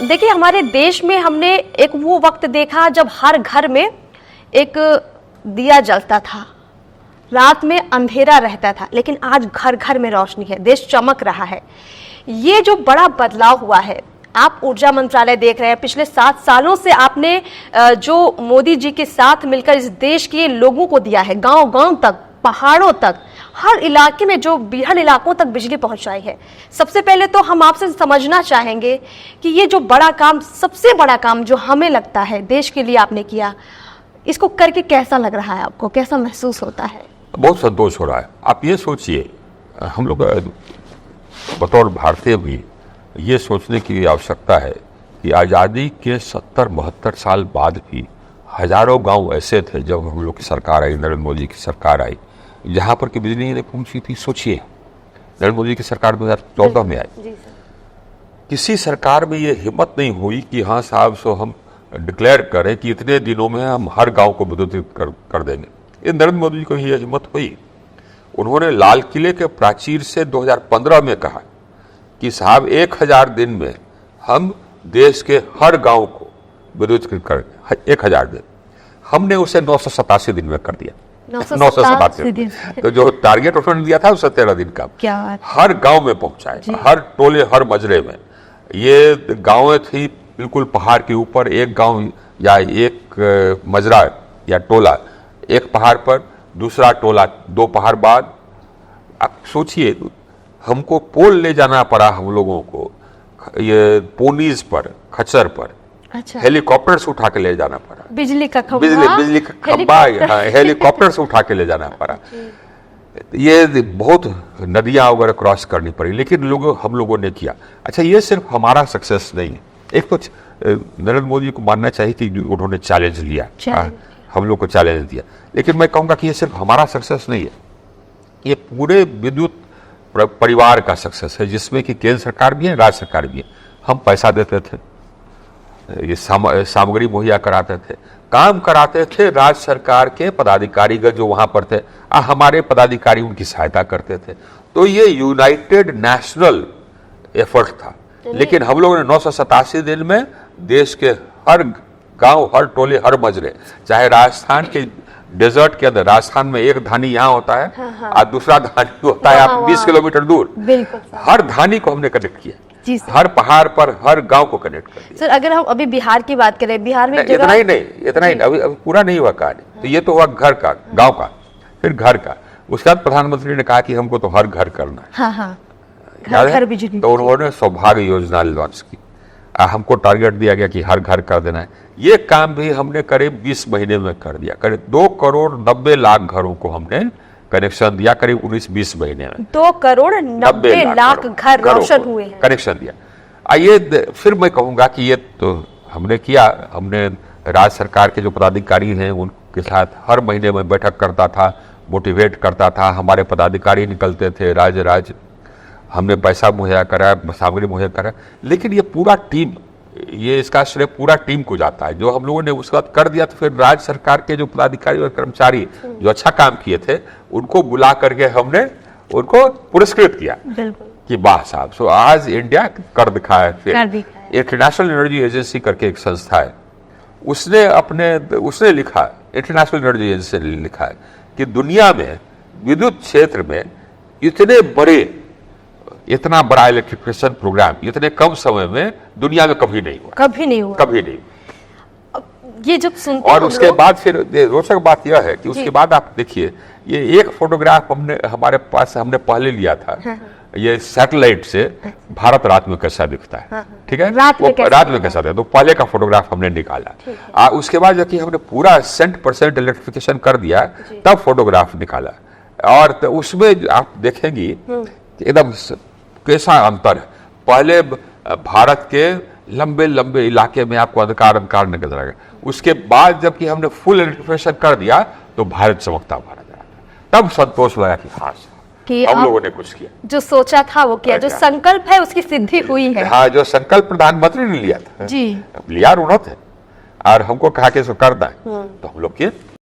देखिए हमारे देश में हमने एक वो वक्त देखा जब हर घर में एक दिया जलता था, रात में अंधेरा रहता था, लेकिन आज घर घर में रोशनी है, देश चमक रहा है। ये जो बड़ा बदलाव हुआ है, आप ऊर्जा मंत्रालय देख रहे हैं, पिछले 7 सालों से आपने जो मोदी जी के साथ मिलकर इस देश के लोगों को दिया है, गांव-गांव तक, पहाड़ों तक, हर इलाके में जो बिरहल इलाकों तक बिजली पहुंचाई है। सबसे पहले तो हम आपसे समझना चाहेंगे कि ये जो बड़ा काम, सबसे बड़ा काम जो हमें लगता है देश के लिए आपने किया, इसको करके कैसा लग रहा है आपको, कैसा महसूस होता है? बहुत संतोष हो रहा है। आप ये सोचिए, हम लोग बतौर भारतीय भी ये सोचने की आवश्यकता है कि आज़ादी के 70-72 साल बाद भी हजारों गांव ऐसे थे जब हम लोग की सरकार आई, नरेंद्र मोदी की सरकार आई, जहां पर कि बिजली नहीं पहुंची थी। सोचिए, नरेंद्र मोदी की सरकार 2014 में आई, किसी सरकार में ये हिम्मत नहीं हुई कि हाँ साहब, सो हम डिक्लेयर करें कि इतने दिनों में हम हर गांव को विद्युतीकृत कर देंगे। ये नरेंद्र मोदी जी को ही हिम्मत हुई। उन्होंने लाल किले के प्राचीर से 2015 में कहा कि साहब 1000 दिन में हम देश के हर गांव को विद्युतीकृत करेंगे। 1000 दिन, हमने उसे 987 दिन में कर दिया। 987 दिन। तो जो टारगेट उन्होंने दिया था वो 17 दिन का, क्या हर गांव में पहुंचाए, हर टोले, हर मजरे में। ये गांवें थी बिल्कुल पहाड़ के ऊपर, एक गांव या एक मजरा या टोला एक पहाड़ पर, दूसरा टोला 2 पहाड़ बाद। आप सोचिए, हमको पोल ले जाना पड़ा हम लोगों को, ये पोनीज पर, खच्चर पर। अच्छा। हेलीकॉप्टर से उठा के ले जाना पड़ा, बिजली का खंभा, बिजली का खंभा, हेलीकॉप्टर से उठा के ले जाना पड़ा। ये बहुत नदियां वगैरह क्रॉस करनी पड़ी, लेकिन हम लोगों ने किया। अच्छा, ये सिर्फ हमारा सक्सेस नहीं है। एक तो नरेंद्र मोदी को मानना चाहिए कि उन्होंने चैलेंज लिया, हम लोग को चैलेंज दिया, लेकिन मैं कहूंगा कि ये सिर्फ हमारा सक्सेस नहीं है, ये पूरे विद्युत परिवार का सक्सेस है, जिसमें कि केंद्र सरकार भी है, राज्य सरकार भी है। हम पैसा देते थे, ये सामग्री मुहैया कराते थे, काम कराते थे, राज्य सरकार के पदाधिकारीगण जो वहां पर थे, हमारे पदाधिकारी उनकी सहायता करते थे। तो ये यूनाइटेड नेशनल एफर्ट था। लेकिन हम लोगों ने 987 दिन में देश के हर गांव, हर टोले, हर मजरे, चाहे राजस्थान के डेजर्ट के अंदर, राजस्थान में एक धानी यहाँ होता है, और दूसरा धानी होता है आप 20 किलोमीटर दूर, हर धानी को हमने कनेक्ट किया। हर पहाड़ पर, हर गांव को कनेक्ट कर दिया। सर, अगर हम अभी बिहार की बात करें, बिहार में इतना ही नहीं, अभी पूरा नहीं हुआ कार्य। तो ये तो हुआ घर का, गांव का, फिर घर का। उसके बाद प्रधानमंत्री ने कहा कि हमको तो हर घर करना है। घर बिजली। तो उन्होंने सौभाग्य योजना लॉन्च की, हमको टारगेट दिया गया कि हर घर कर देना है। ये काम भी हमने करीब 20 महीने में कर दिया। करीब 2 करोड़ 90 लाख घरों को हमने कनेक्शन दिया, करीब 19-20 महीने में 2 करोड़ 90 लाख घर रोशन हुए हैं, कनेक्शन दिया। आइए फिर मैं कहूंगा कि ये तो हमने किया। हमने राज्य सरकार के जो पदाधिकारी हैं उनके साथ हर महीने में बैठक करता था, मोटिवेट करता था। हमारे पदाधिकारी निकलते थे राज्य, हमने पैसा मुहैया करा, सामग्री मुहैया करा। लेकिन ये पूरा टीम, ये इसका श्रेय पूरा टीम को जाता है। जो हम लोगों ने उसके बाद कर दिया, तो फिर राज्य सरकार के जो पदाधिकारी और कर्मचारी जो अच्छा काम किए थे, उनको बुला करके हमने उनको पुरस्कृत किया कि वाह साहब, सो आज इंडिया कर दिखाया। फिर इंटरनेशनल एनर्जी एजेंसी करके एक संस्था है, उसने लिखा, इंटरनेशनल एनर्जी एजेंसी ने लिखा है कि दुनिया में विद्युत क्षेत्र में इतना बड़ा इलेक्ट्रिफिकेशन प्रोग्राम इतने कम समय में दुनिया में कभी नहीं हुआ। ये जब सुनते और उसके बाद फिर रोचक बात यह है कि उसके बाद आप देखिए, ये एक फोटोग्राफ हमारे पास हमने पहले लिया था। ये सैटेलाइट से भारत रात में कैसा दिखता है, ठीक है, रात में कैसा दिखता, तो पहले का फोटोग्राफ हमने निकाला। उसके बाद जबकि हमने पूरा 100% इलेक्ट्रिफिकेशन कर दिया, तब फोटोग्राफ निकाला। और तो उसमें आप देखेंगी एकदम कैसा अंतर है। पहले भारत के लंबे लंबे इलाके में आपको अंधकार नजर आएगा। उसके बाद जबकि हमने फुल इलेक्ट्रिफिकेशन कर दिया, तो भारत चमकता भारत रहा। तब संतोष लगा कि हाँ, हम लोगों ने कुछ किया, जो सोचा था वो किया, जो संकल्प है उसकी सिद्धि हुई है। हाँ, जो संकल्प प्रधानमंत्री ने लिया था, जी, लिया उन्होंने, और हमको कहा कि इसको करना है, तो हम लोग किए।